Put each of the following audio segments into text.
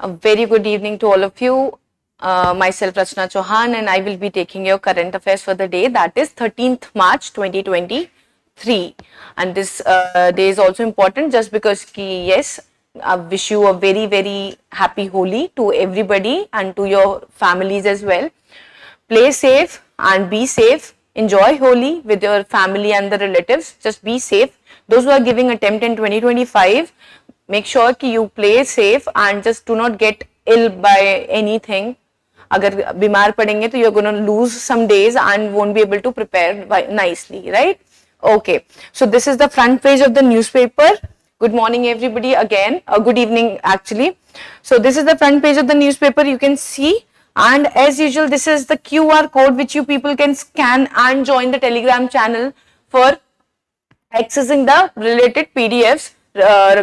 A very good evening to all of you. Myself Rachna Chauhan, and I will be taking your current affairs for the day, that is 13th March 2023. And this day is also important just because yes, I wish you a very happy Holi to everybody and to your families as well. Play safe and be safe. Enjoy Holi with your family and the relatives. Just be safe. Those who are giving attempt in 2025, make sure कि you play safe and just do not get ill by anything. अगर बीमार पड़ेंगे तो you're going to lose some days and won't be able to prepare nicely, right? Okay, so this is the front page of the newspaper. Good morning everybody again, good evening actually. So this is the front page of the newspaper, you can see, and as usual this is the QR code which you people can scan and join the Telegram channel for accessing the related PDFs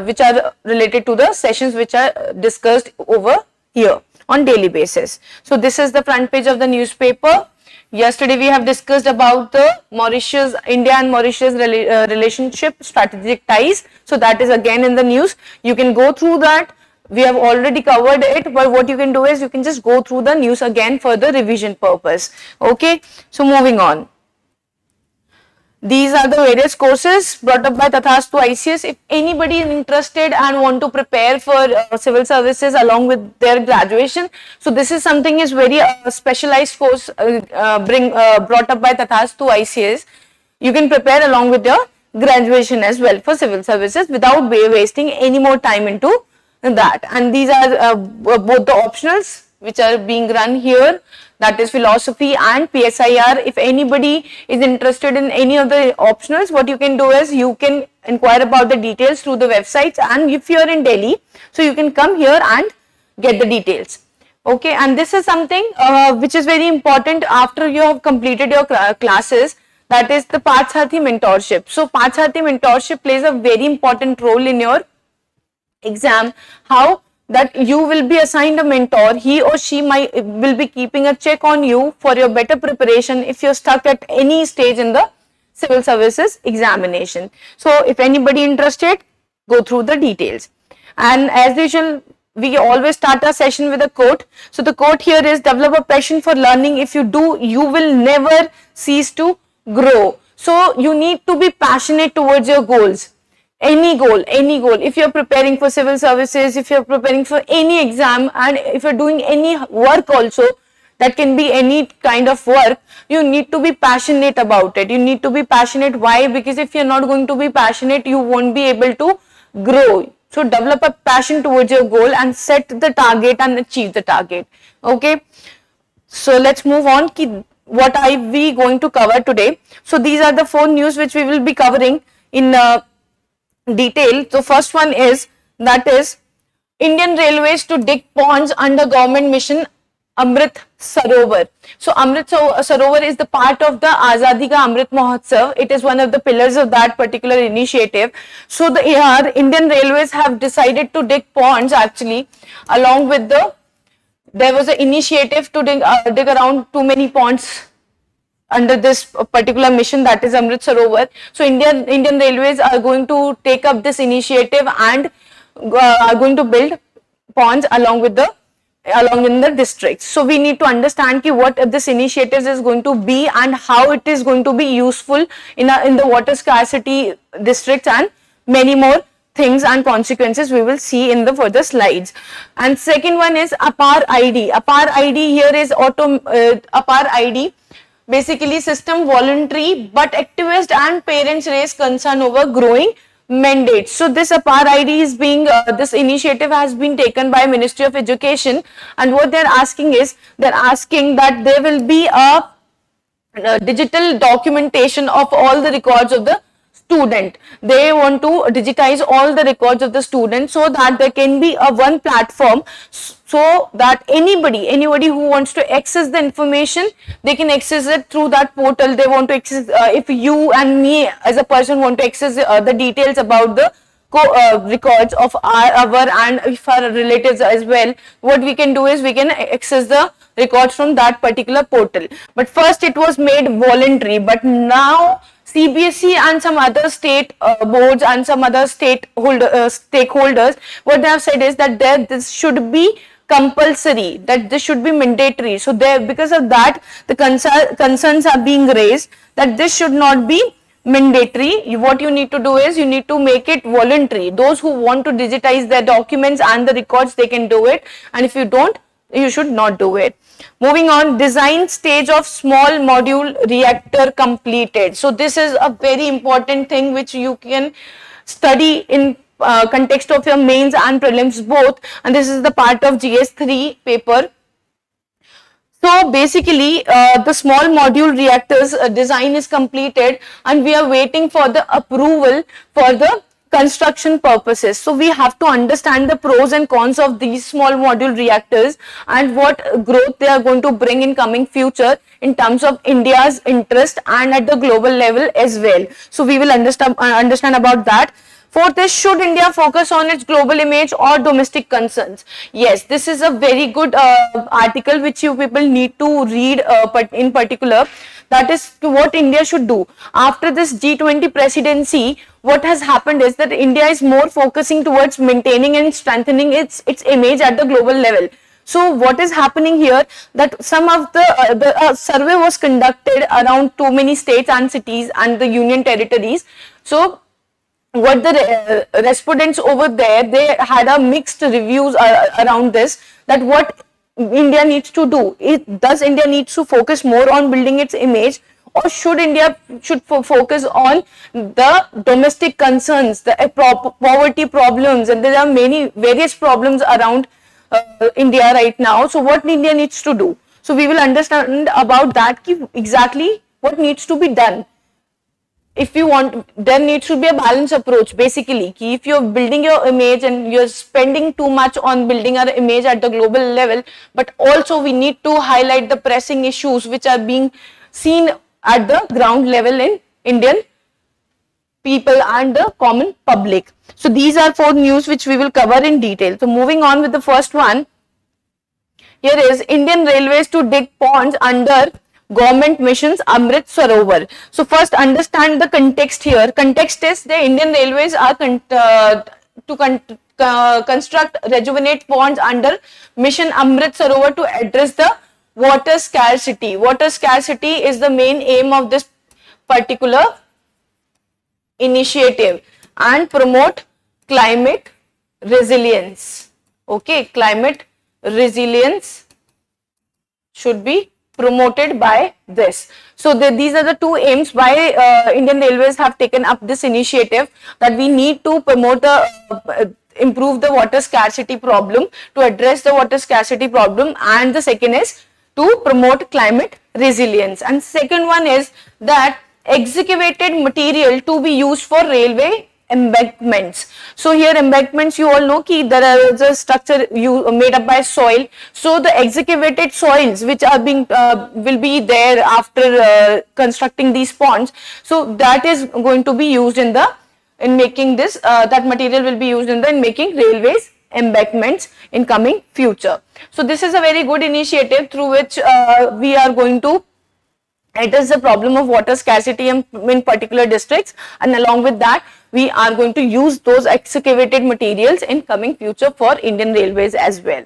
which are related to the sessions which are discussed over here on daily basis. So this is the front page of the newspaper. Yesterday we have discussed about the Mauritius, India and Mauritius relationship, strategic ties. So that is again in the news. You can go through that. We have already covered it, but what you can do is you can just go through the news again for the revision purpose. Okay, so moving on. These are the various courses brought up by Tathastu ICS. If anybody is interested and want to prepare for civil services along with their graduation, so this is something is very specialized course brought up by Tathastu ICS. You can prepare along with your graduation as well for civil services without wasting any more time into that. And these are both the optionals which are being run here, that is philosophy and PSIR. If anybody is interested in any of the optionals, what you can do is you can inquire about the details through the websites, and if you are in Delhi, so you can come here and get the details. Okay, and this is something which is very important after you have completed your classes, that is the Pathsathi mentorship. So Pathsathi mentorship plays a very important role in your exam. How? That you will be assigned a mentor. He or she will be keeping a check on you for your better preparation if you're stuck at any stage in the civil services examination. So if anybody interested, go through the details. And as usual, we always start our session with a quote. So the quote here is, develop a passion for learning. If you do, you will never cease to grow. So you need to be passionate towards your goals. Any goal. If you're preparing for civil services, if you're preparing for any exam, and if you're doing any work also, that can be any kind of work, you need to be passionate about it. You need to be passionate. Why? Because if you're not going to be passionate, you won't be able to grow. So develop a passion towards your goal and set the target and achieve the target. Okay. So let's move on. What are we going to cover today? So these are the 4 news which we will be covering in detail. So first one is, that is Indian Railways to dig ponds under government mission Amrit Sarovar. So Amrit Sarovar is the part of the Azadi Ka Amrit Mahotsav. It is one of the pillars of that particular initiative. So the Indian Railways have decided to dig ponds actually, along with there was an initiative to dig around too many ponds under this particular mission, that is Amrit Sarovar. So Indian Railways are going to take up this initiative and are going to build ponds along in the districts. So we need to understand what this initiative is going to be and how it is going to be useful in the water scarcity districts, and many more things and consequences we will see in the further slides. And second one is APAR ID. APAR ID here is APAR ID. Basically system voluntary, but activists and parents raise concern over growing mandates. So this APAR ID is being, this initiative has been taken by Ministry of Education, and what they're asking is, they're asking that there will be a digital documentation of all the records of the student. They want to digitize all the records of the student so that there can be a one platform, so that anybody who wants to access the information, they can access it through that portal. They want to access, if you and me as a person want to access the details about the records of our and if our relatives as well, what we can do is we can access the records from that particular portal. But first it was made voluntary, but now CBSE and some other state boards and some other stakeholders, what they have said is that this should be compulsory, that this should be mandatory. So there, because of that, the concerns are being raised that this should not be mandatory. What you need to do is you need to make it voluntary. Those who want to digitize their documents and the records, they can do it, and if you don't, you should not do it. Moving on, design stage of small module reactor completed. So this is a very important thing which you can study in context of your mains and prelims both, and this is the part of GS3 paper. So basically the small module reactors design is completed, and we are waiting for the approval for the construction purposes. So we have to understand the pros and cons of these small module reactors and what growth they are going to bring in coming future in terms of India's interest and at the global level as well. So we will understand about that. Fourth is, should India focus on its global image or domestic concerns? Yes, this is a very good article which you people need to read in particular. That is what India should do. After this G20 presidency, what has happened is that India is more focusing towards maintaining and strengthening its image at the global level. So what is happening here, that some of the survey was conducted around too many states and cities and the union territories. So what the respondents over there, they had a mixed reviews around this, that what India needs to do. Does India needs to focus more on building its image, or should India focus on the domestic concerns, the poverty problems, and there are various problems around India right now. So what India needs to do? So we will understand about that, exactly what needs to be done. If you want, there needs to be a balanced approach basically. If you're building your image and you're spending too much on building our image at the global level, but also we need to highlight the pressing issues which are being seen at the ground level in Indian people and the common public. So these are 4 news which we will cover in detail. So moving on with the first one, here is Indian Railways to dig ponds under government missions Amrit Sarovar. So first understand the context here. Context is the Indian Railways are construct rejuvenate ponds under mission Amrit Sarovar to address the water scarcity. Water scarcity is the main aim of this particular initiative, and promote climate resilience. Okay, climate resilience should be promoted by this. So these are the 2 aims why Indian Railways have taken up this initiative, that we need to promote the improve the water scarcity problem, to address the water scarcity problem, and the second is to promote climate resilience. And second one is that excavated material to be used for railway embankments. So here embankments, you all know ki there is a structure made up by soil. So the excavated soils which are being will be there after constructing these ponds. So that is going to be used in making this that material will be used in making railways embankments in coming future. So this is a very good initiative through which we are going to address the problem of water scarcity in particular districts, and along with that we are going to use those excavated materials in coming future for Indian Railways as well.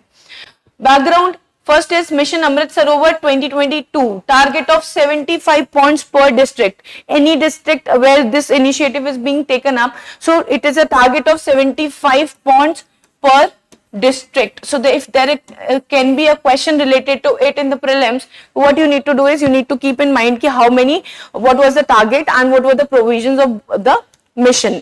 Background, first is Mission Amrit Sarovar 2022, target of 75 ponds per district. Any district where this initiative is being taken up, so it is a target of 75 ponds per district. So if there can be a question related to it in the prelims, what you need to do is you need to keep in mind ki how many, what was the target and what were the provisions of the mission.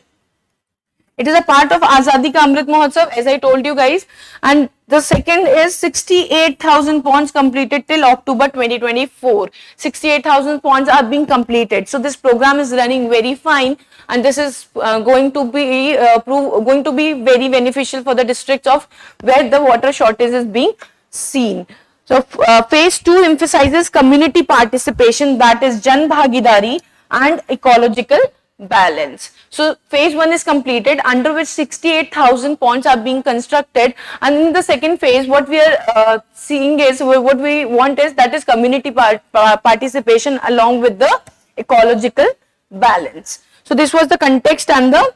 It is a part of Azadi Ka Amrit Mahotsav, as I told you guys, and the second is 68,000 ponds completed till October 2024. 68,000 ponds are being completed. So this program is running very fine, and this is going to be very beneficial for the districts of where the water shortage is being seen. So phase 2 emphasizes community participation, that is Jan Bhagidari and ecological balance. So phase 1 is completed, under which 68,000 ponds are being constructed, and in the second phase what we are seeing is, what we want is, that is community participation along with the ecological balance. So this was the context and the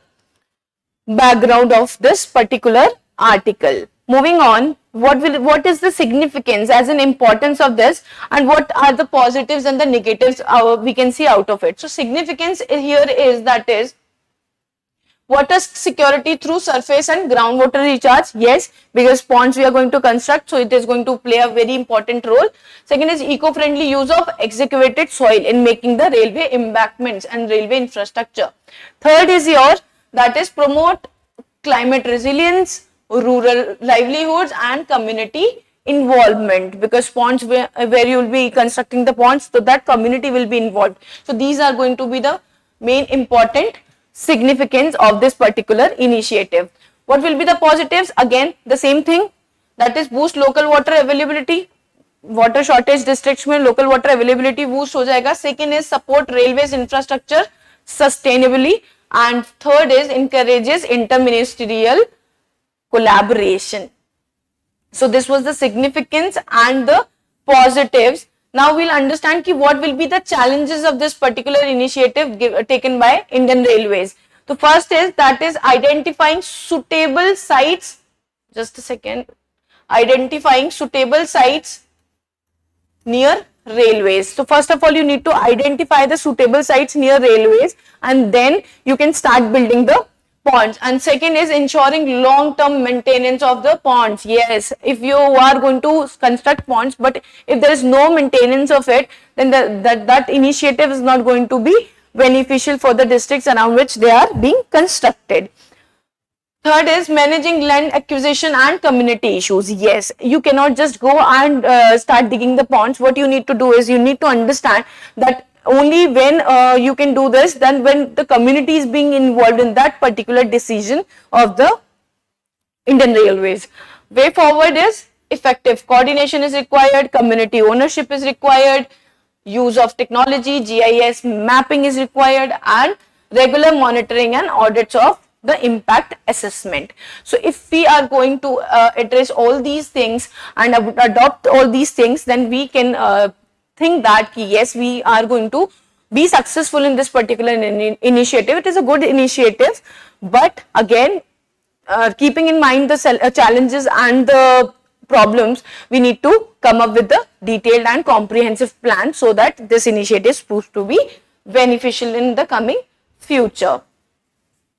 background of this particular article. Moving on, what is the significance as an importance of this, and what are the positives and the negatives we can see out of it. So significance here is, that is, water security through surface and groundwater recharge. Yes, because ponds we are going to construct, so it is going to play a very important role. Second is eco-friendly use of excavated soil in making the railway embankments and railway infrastructure. Third is your, that is, promote climate resilience, rural livelihoods and community involvement, because ponds where you will be constructing the ponds, so that community will be involved. So these are going to be the main important significance of this particular initiative. What will be the positives? Again, the same thing, that is boost local water availability. Water shortage districts में local water availability boost हो जाएगा. Second is support railways infrastructure sustainably, and third is encourages interministerial collaboration. So this was the significance and the positives. Now we'll understand what will be the challenges of this particular initiative taken by Indian Railways. So first is, that is, identifying suitable sites. Just a second. Identifying suitable sites near railways. So first of all, you need to identify the suitable sites near railways, and then you can start building the ponds. And second is ensuring long-term maintenance of the ponds. Yes, if you are going to construct ponds, but if there is no maintenance of it, then that initiative is not going to be beneficial for the districts around which they are being constructed. Third is managing land acquisition and community issues. Yes, you cannot just go and start digging the ponds. What you need to do is, you need to understand that only when you can do this, then when the community is being involved in that particular decision of the Indian Railways. Way forward is effective coordination is required, community ownership is required, use of technology, GIS mapping is required, and regular monitoring and audits of the impact assessment. So if we are going to address all these things and adopt all these things, then we can think that yes, we are going to be successful in this particular initiative. It is a good initiative, but again, keeping in mind the challenges and the problems, we need to come up with the detailed and comprehensive plan so that this initiative is proved to be beneficial in the coming future.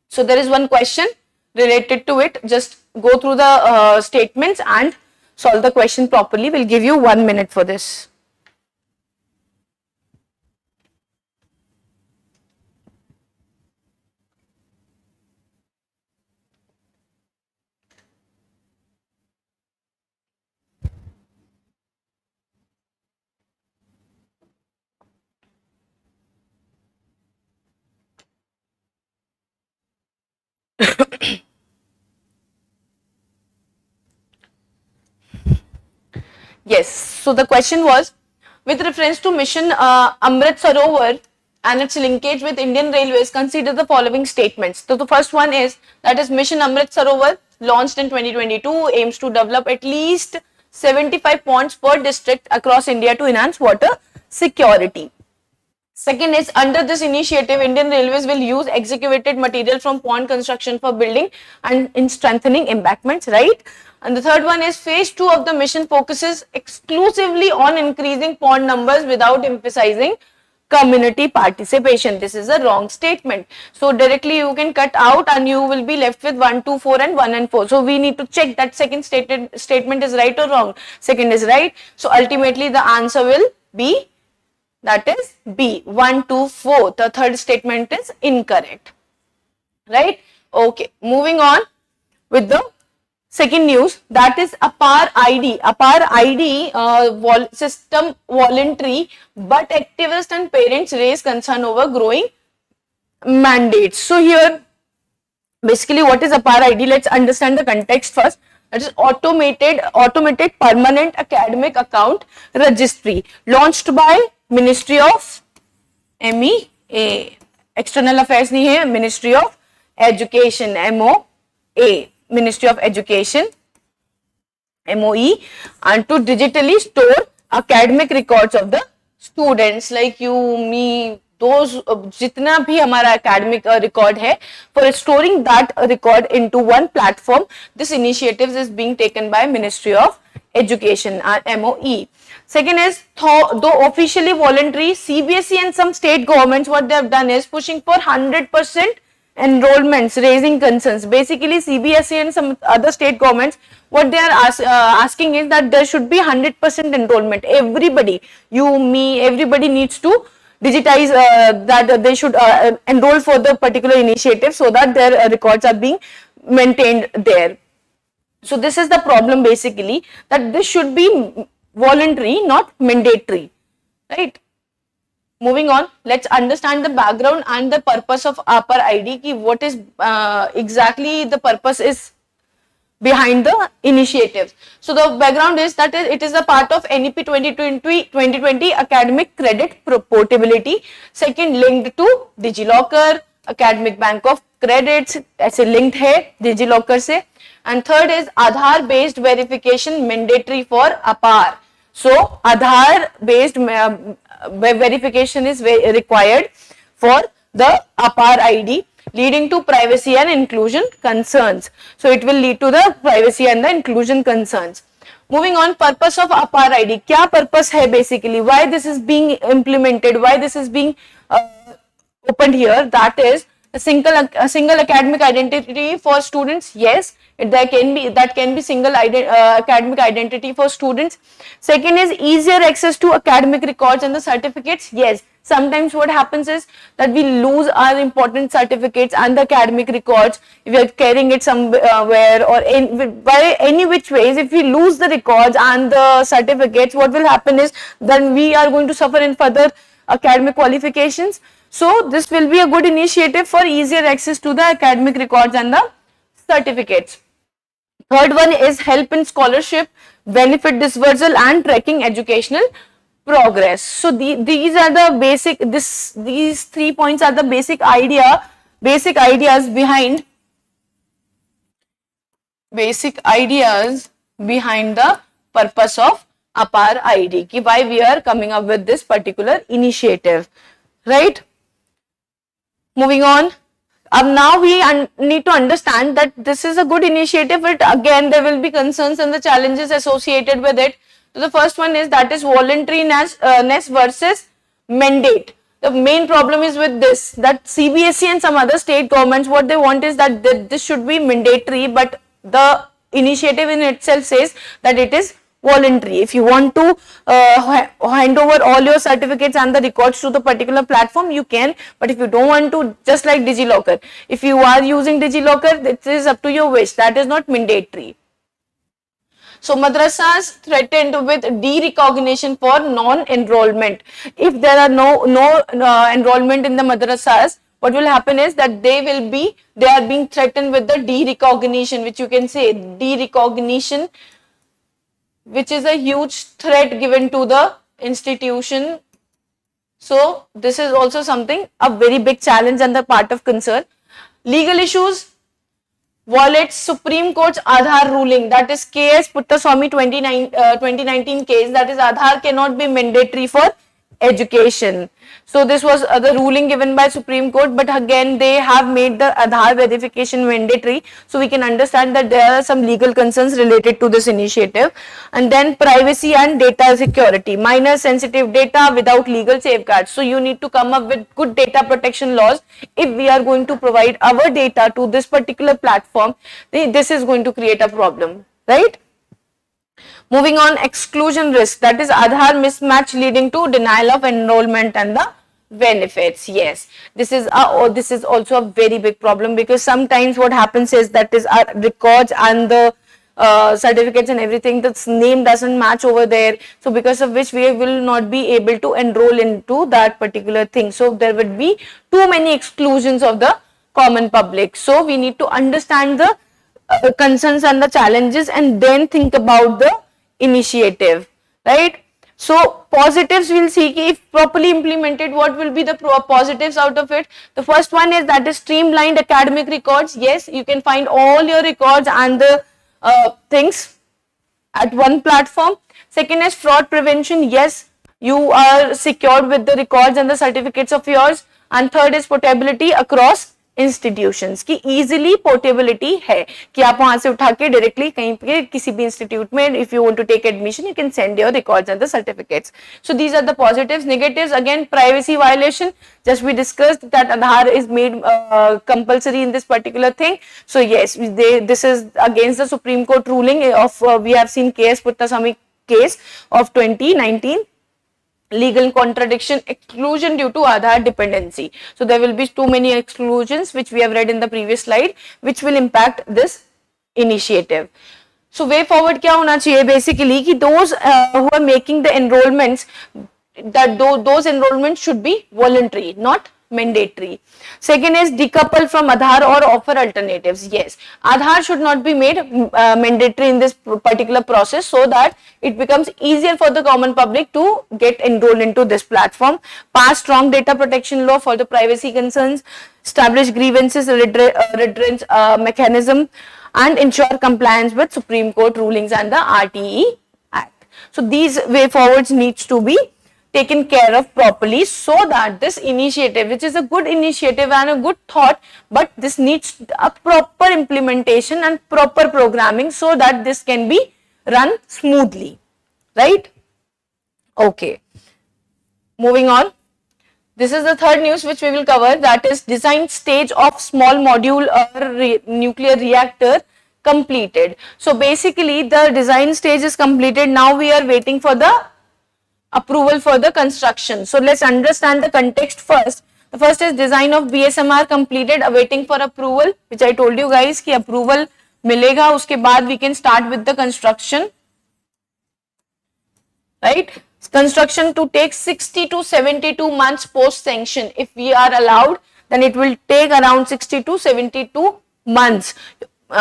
So there is one question related to it. Just go through the statements and solve the question properly. We'll give you 1 minute for this. Yes, so the question was, with reference to mission Amrit Sarovar and its linkage with Indian Railways, consider the following statements. So the first one is, that is, mission Amrit Sarovar launched in 2022 aims to develop at least 75 ponds per district across India to enhance water security. Second is, under this initiative, Indian Railways will use excavated material from pond construction for building and in strengthening embankments, right? And the third one is, phase 2 of the mission focuses exclusively on increasing pond numbers without emphasizing community participation. This is a wrong statement. So directly you can cut out and you will be left with 1, 2, 4 and 1 and 4. So we need to check that second statement is right or wrong. Second is right. So ultimately the answer will be, that is B, 1, 2, 4. The third statement is incorrect, right? Okay, moving on with the second news, that is APAR ID. APAR ID system voluntary, but activists and parents raise concern over growing mandates. So here, basically, what is APAR ID? Let's understand the context first. That is automated permanent academic account registry, launched by Ministry of MEA. External Affairs नहीं है, Ministry of Education, MOA. Ministry of Education, MOE, and to digitally store academic records of the students like you, me, those जितना भी हमारा academic record है, for storing that record into one platform, this initiative is being taken by Ministry of Education, MOE. Second is, though officially voluntary, CBSE and some state governments, what they have done is pushing for 100% enrollments, raising concerns. Basically, CBSE and some other state governments, what they are asking is that there should be 100% enrollment. Everybody, you, me, everybody needs to digitize that they should enroll for the particular initiative so that their records are being maintained there. So this is the problem basically, that this should be voluntary, not mandatory, right? Moving on, let's understand the background and the purpose of APAR ID, ki what is exactly the purpose is behind the initiative. So the background is that it is a part of NEP 2020 academic credit portability. Second, linked to DigiLocker, academic bank of credits, ऐसे linked है DigiLocker से. And third is Aadhaar based verification mandatory for APAR. So Aadhaar based verification is required for the APAR ID, leading to privacy and inclusion concerns. So it will lead to the privacy and the inclusion concerns. Moving on, purpose of APAR ID. क्या purpose है basically? Why this is being implemented? Why this is being opened here? That is a single academic identity for students. Yes, that can be single academic identity for students. Second is easier access to academic records and the certificates. Yes, sometimes what happens is that we lose our important certificates and the academic records if we are carrying it somewhere or by any which ways. If we lose the records and the certificates, what will happen is then we are going to suffer in further academic qualifications. So this will be a good initiative for easier access to the academic records and the certificates. Third one is help in scholarship, benefit dispersal and tracking educational progress. So these are the basic, these 3 points are the basic ideas behind the purpose of APAR ID, ki why we are coming up with this particular initiative, right? Moving on, now we need to understand that this is a good initiative, but again there will be concerns and the challenges associated with it. So the first one is that is voluntariness versus mandate. The main problem is with this, that CBSE and some other state governments, what they want is that this should be mandatory, but the initiative in itself says that it is voluntary. If you want to hand over all your certificates and the records to the particular platform, you can, but if you don't want to, just like DigiLocker, if you are using DigiLocker, it is up to your wish, that is not mandatory. So madrasas threatened with derecognition for non-enrollment. If there are no enrollment in the madrasas, what will happen is that they are being threatened with the derecognition, which you can say derecognition, which is a huge threat given to the institution. So this is also something, a very big challenge and the part of concern. Legal issues violates Supreme Court's Aadhaar ruling, that is KS Puttaswamy 2019 case, that is Aadhaar cannot be mandatory for education. So this was the ruling given by Supreme Court, but again they have made the Aadhaar verification mandatory, so we can understand that there are some legal concerns related to this initiative. And then privacy and data security, minor sensitive data without legal safeguards. So you need to come up with good data protection laws if we are going to provide our data to this particular platform. This is going to create a problem, right? Moving on, exclusion risk, that is Aadhaar mismatch leading to denial of enrollment and the benefits. Yes, this is also a very big problem, because sometimes what happens is that is our records and the certificates and everything, the name doesn't match over there, so because of which we will not be able to enroll into that particular thing. So there would be too many exclusions of the common public. So we need to understand the concerns and the challenges and then think about the initiative, right? So positives, we'll see if properly implemented, what will be the positives out of it. The first one is that is streamlined academic records. Yes, you can find all your records and the things at one platform. Second is fraud prevention. Yes, you are secured with the records and the certificates of yours. And third is portability across institutions की easily portability है कि आप वहां से उठा के directly कहीं पे किसी भी इंस्टीट्यूट में if you want to take admission you can send your records and the certificates. So these are the positives. Negatives again privacy violation. Just we discussed that Aadhaar is made compulsory in this particular thing. So yes, this is against the Supreme Court ruling of we have seen KS Puttaswamy case of 2019. Legal contradiction, exclusion due to Aadhaar dependency. So there will be too many exclusions which we have read in the previous slide which will impact this initiative. So way forward क्या होना चाहिए basically कि those who are making the enrollments, that those enrollments should be voluntary, not mandatory. Second is decouple from Aadhaar or offer alternatives. Yes, Aadhaar should not be made mandatory in this particular process so that it becomes easier for the common public to get enrolled into this platform. Pass strong data protection law for the privacy concerns, establish grievances redress mechanism, and ensure compliance with Supreme Court rulings and the RTE Act. So these way forwards needs to be taken care of properly so that this initiative, which is a good initiative and a good thought, but this needs a proper implementation and proper programming so that this can be run smoothly, right? Okay, moving on. This is the third news which we will cover, that is design stage of small module nuclear reactor completed. So basically the design stage is completed. Now we are waiting for the approval for the construction. So let's understand the context first. The first is design of BSMR completed, awaiting for approval, which I told you guys कि approval मिलेगा उसके बाद we can start with the construction, right? Construction to take 60 to 72 months post sanction. If we are allowed, then it will take around 60 to 72 months.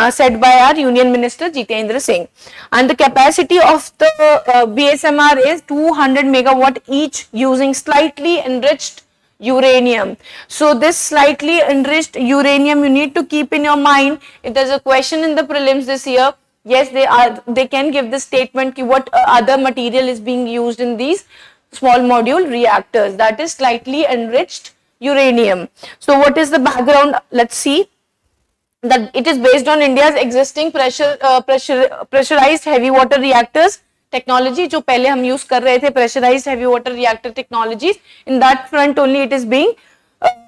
Said by our Union Minister Jitendra Singh. And the capacity of the BSMR is 200 megawatt each using slightly enriched uranium. So this slightly enriched uranium you need to keep in your mind. If there's a question in the prelims this year, yes, they can give the statement ki what other material is being used in these small module reactors, that is slightly enriched uranium. So what is the background? Let's see. That it is based on India's existing pressurized heavy water reactors technology, जो पहले हम use कर रहे थे pressurized heavy water reactor technologies. In that front only it is being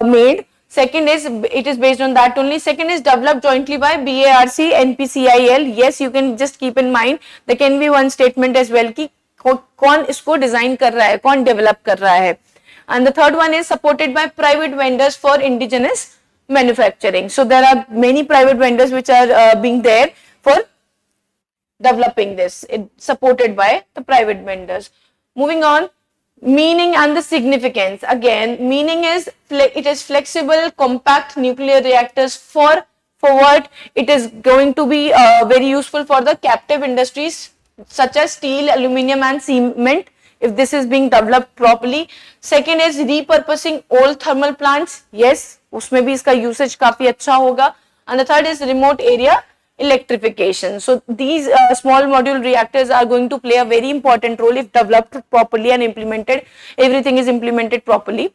made. Second is it is based on that only. Second is developed jointly by BARC, NPCIL. Yes, you can just keep in mind there can be one statement as well कि कौन इसको design कर रहा है, कौन develop कर रहा है. And the third one is supported by private vendors for indigenous manufacturing. So there are many private vendors which are being there for developing this. It's supported by the private vendors. Moving on, meaning and the significance. Again, meaning is it is flexible, compact nuclear reactors for what it is going to be very useful for the captive industries such as steel, aluminium and cement, if this is being developed properly. Second is repurposing old thermal plants. Yes, उसमें भी इसका usage काफी अच्छा होगा. And the third is remote area electrification. So these small module reactors are going to play a very important role if developed properly and implemented. Everything is implemented properly.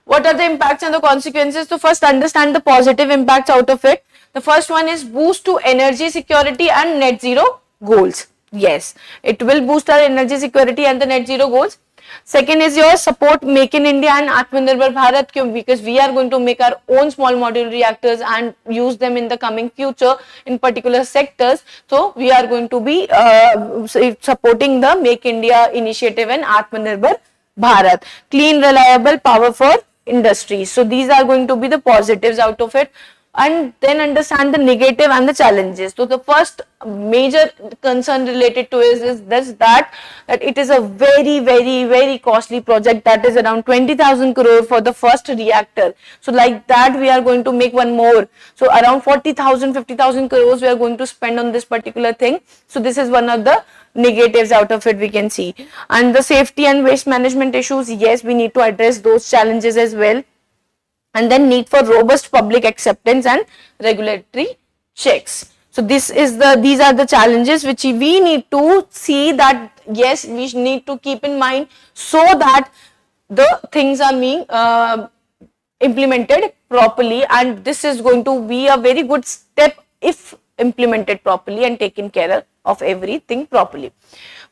What are the impacts and the consequences? So first understand the positive impacts out of it. The first one is boost to energy security and net zero goals. Yes, it will boost our energy security and the net zero goals. Second is your support Make in India and Atmanirbhar Bharat, because we are going to make our own small module reactors and use them in the coming future in particular sectors. So we are going to be supporting the Make India initiative and Atmanirbhar Bharat. Clean, reliable power for industry. So these are going to be the positives out of it. And then understand the negative and the challenges. So the first major concern related to is this, that it is a very costly project, that is around 20,000 crore for the first reactor. So like that we are going to make one more. So around 40,000, 50,000 crores we are going to spend on this particular thing. So this is one of the negatives out of it we can see. And the safety and waste management issues, yes, we need to address those challenges as well. And then need for robust public acceptance and regulatory checks. So these are the challenges which we need to see, that yes, we need to keep in mind so that the things are being implemented properly, and this is going to be a very good step if implemented properly and taken care of everything properly.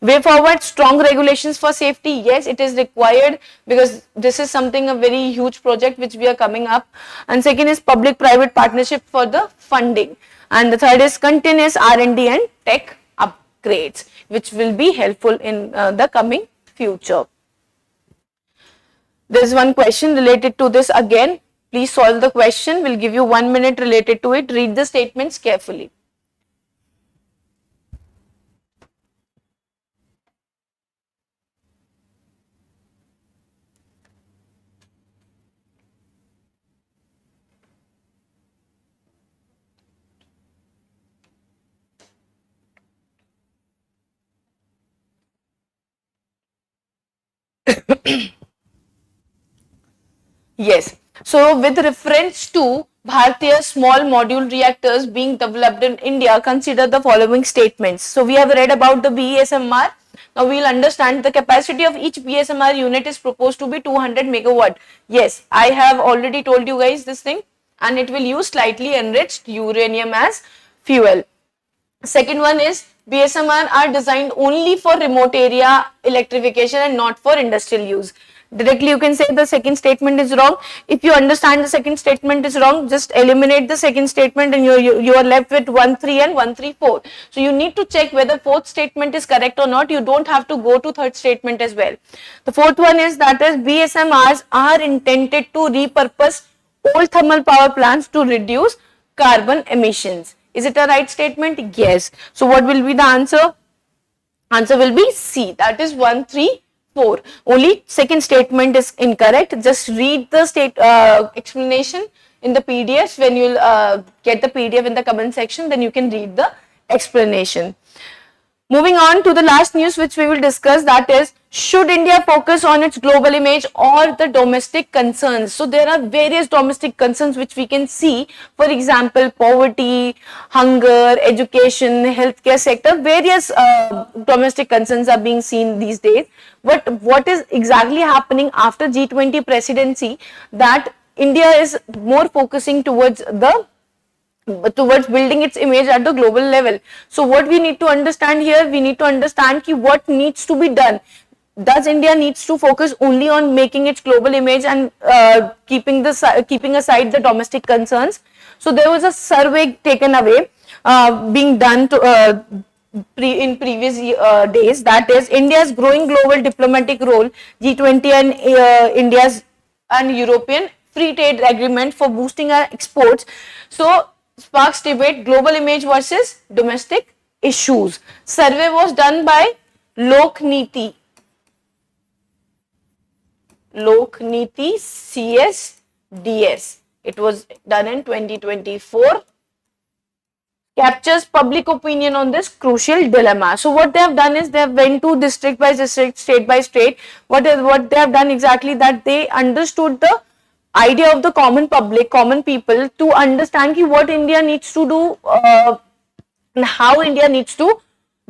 Way forward, strong regulations for safety. Yes, it is required because this is something, a very huge project which we are coming up. And second is public private partnership for the funding. And the third is continuous R&D and tech upgrades, which will be helpful in the coming future. There is one question related to this again. Please solve the question. We'll give you 1 minute related to it. Read the statements carefully. Yes. So with reference to Bharatiya small module reactors being developed in India, consider the following statements. So we have read about the BESMR. Now we will understand the capacity of each BSMR unit is proposed to be 200 megawatt. Yes, I have already told you guys this thing, and it will use slightly enriched uranium as fuel. Second one is BSMR are designed only for remote area electrification and not for industrial use. Directly you can say the second statement is wrong. If you understand the second statement is wrong, just eliminate the second statement and you are left with 1.3 and 1.3.4. So you need to check whether fourth statement is correct or not. You don't have to go to third statement as well. The fourth one is that is BSMRs are intended to repurpose old thermal power plants to reduce carbon emissions. Is it a right statement? Yes. So what will be the answer? Answer will be C, that is 1.3.4. Only second statement is incorrect. Just read the explanation in the PDF. When you will get the PDF in the comment section, then you can read the explanation. Moving on to the last news which we will discuss, that is, should India focus on its global image or the domestic concerns? So there are various domestic concerns which we can see. For example, poverty, hunger, education, healthcare sector, various domestic concerns are being seen these days. But what is exactly happening after G20 presidency, that India is more focusing towards building its image at the global level. So what we need to understand here, we need to understand what needs to be done. Does India needs to focus only on making its global image and keeping aside the domestic concerns? So there was a survey taken away being done in previous days, that is India's growing global diplomatic role, G20 and India's and European free trade agreement for boosting our exports. So sparks debate, global image versus domestic issues. Survey was done by Lokniti CSDS. It was done in 2024. Captures public opinion on this crucial dilemma. So what they have done is they have went to district by district, state by state. What they have done exactly, that they understood the idea of the common public, common people, to understand what India needs to do and how India needs to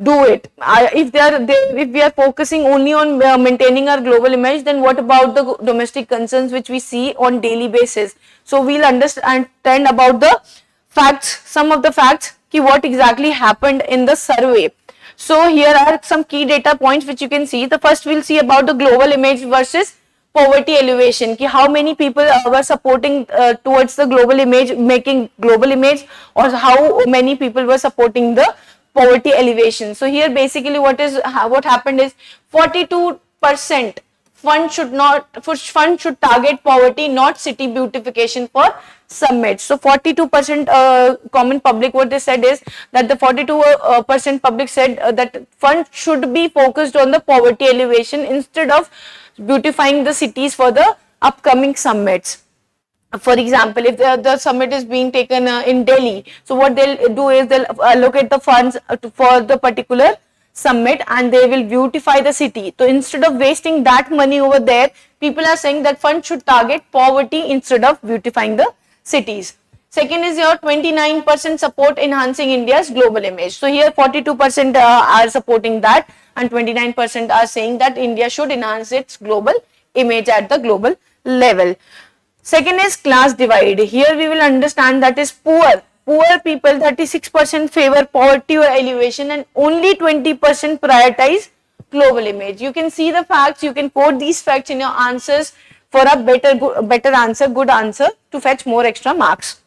do it. If we are focusing only on maintaining our global image, then what about the domestic concerns which we see on daily basis? So we'll understand about the facts, some of the facts, what exactly happened in the survey. So here are some key data points which you can see. The first we'll see about the global image versus poverty elevation, how many people were supporting towards the global image, making global image, or how many people were supporting the poverty elevation. So here basically what happened is 42% fund should target poverty, not city beautification for summits. So 42% common public, what they said is that the 42% public said that fund should be focused on the poverty elevation instead of beautifying the cities for the upcoming summits. For example, if the summit is being taken in Delhi, so what they'll do is they'll allocate the funds for the particular summit and they will beautify the city. So instead of wasting that money over there, people are saying that funds should target poverty instead of beautifying the cities. Second is your 29% support enhancing India's global image. So here 42% are supporting that, and 29% are saying that India should enhance its global image at the global level. Second is class divide. Here we will understand that is poor people 36% favor poverty or elevation and only 20% prioritize global image. You can see the facts, you can quote these facts in your answers for a better answer, good answer to fetch more extra marks.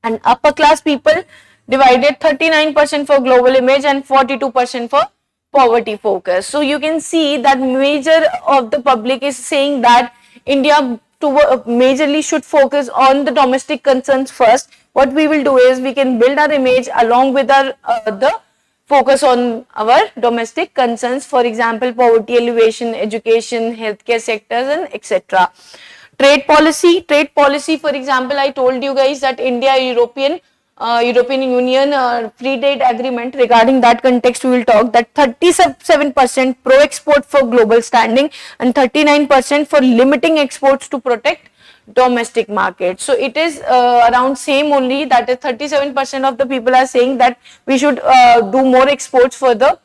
And upper class people divided 39% for global image and 42% for poverty focus. So you can see that major of the public is saying that India majorly should focus on the domestic concerns first. What we will do is we can build our image along with our the focus on our domestic concerns, for example, poverty alleviation, education, healthcare sectors, and etc. Trade policy, for example, I told you guys that India, European Union free trade agreement. Regarding that context, we will talk that 37% pro export for global standing and 39% for limiting exports to protect domestic market. So it is around same only, that is 37% of the people are saying that we should do more exports for the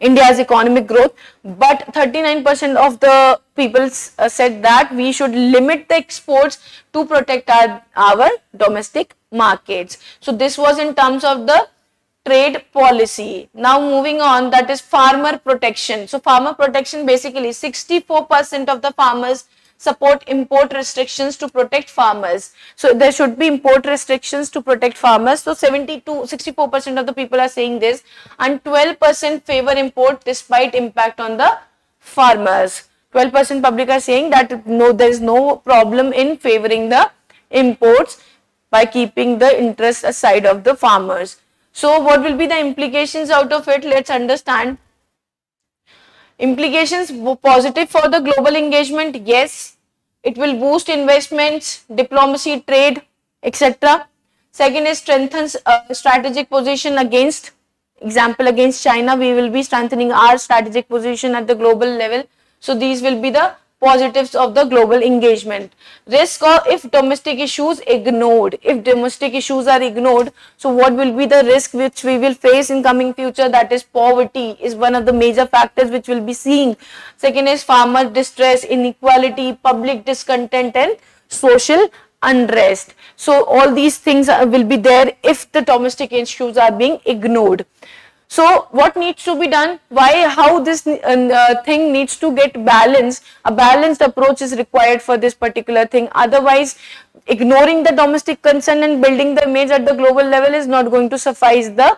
India's economic growth, but 39% of the people said that we should limit the exports to protect our domestic markets. So this was in terms of the trade policy. Now moving on, that is farmer protection. So farmer protection, basically 64% of the farmers support import restrictions to protect farmers. So there should be import restrictions to protect farmers. So 64% of the people are saying this, and 12% favor import despite impact on the farmers. 12% public are saying that no, there is no problem in favoring the imports by keeping the interest aside of the farmers. So what will be the implications out of it? Let's understand. Implications: positive for the global engagement, yes, it will boost investments, diplomacy, trade, etc. Second is strengthens strategic position against, example, against China. We will be strengthening our strategic position at the global level. So these will be the positives of the global engagement. Risk or if domestic issues ignored, if domestic issues are ignored, so what will be the risk which we will face in coming future? That is poverty is one of the major factors which we'll be seeing. Second is farmer distress, inequality, public discontent, and social unrest. So all these things will be there if the domestic issues are being ignored. So what needs to be done? Why, how this thing needs to get balanced? A balanced approach is required for this particular thing. Otherwise, ignoring the domestic concern and building the image at the global level is not going to suffice the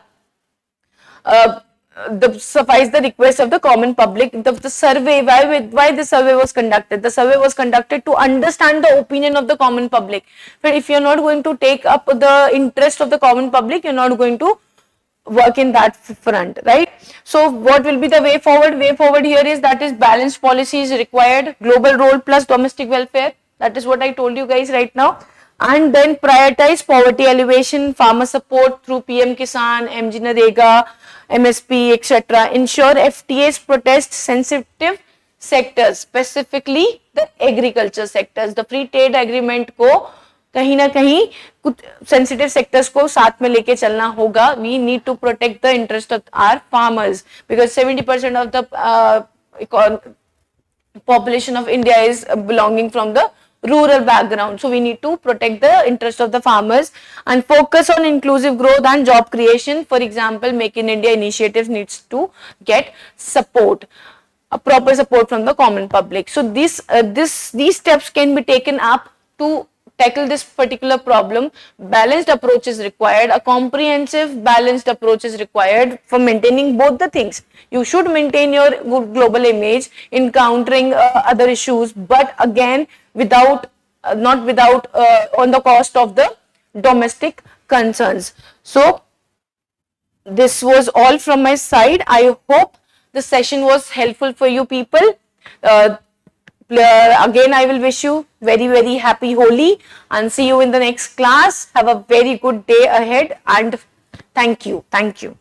request of the common public. The survey, why the survey was conducted? The survey was conducted to understand the opinion of the common public. But if you're not going to take up the interest of the common public, you're not going to work in that front, right? So what will be the way forward? Way forward here is that is balanced policy is required, global role plus domestic welfare. That is what I told you guys right now. And then prioritize poverty alleviation, farmer support through PM Kisan, MG Narega, MSP, etc. Ensure FTAs protest sensitive sectors, specifically the agriculture sectors. The free trade agreement को कहीं ना कहीं कुछ sensitive sectors को साथ में लेके चलना होगा. We need to protect the interest of our farmers because 70% of the population of India is belonging from the rural background. So we need to protect the interest of the farmers and focus on inclusive growth and job creation. For example, Make in India initiative needs to get support, a proper support from the common public. So these steps can be taken up to tackle this particular problem. Balanced approach is required. A comprehensive balanced approach is required for maintaining both the things. You should maintain your good global image in countering other issues, but again without on the cost of the domestic concerns. So this was all from my side. I hope the session was helpful for you people. Again, I will wish you very, very happy Holi and see you in the next class. Have a very good day ahead and thank you. Thank you.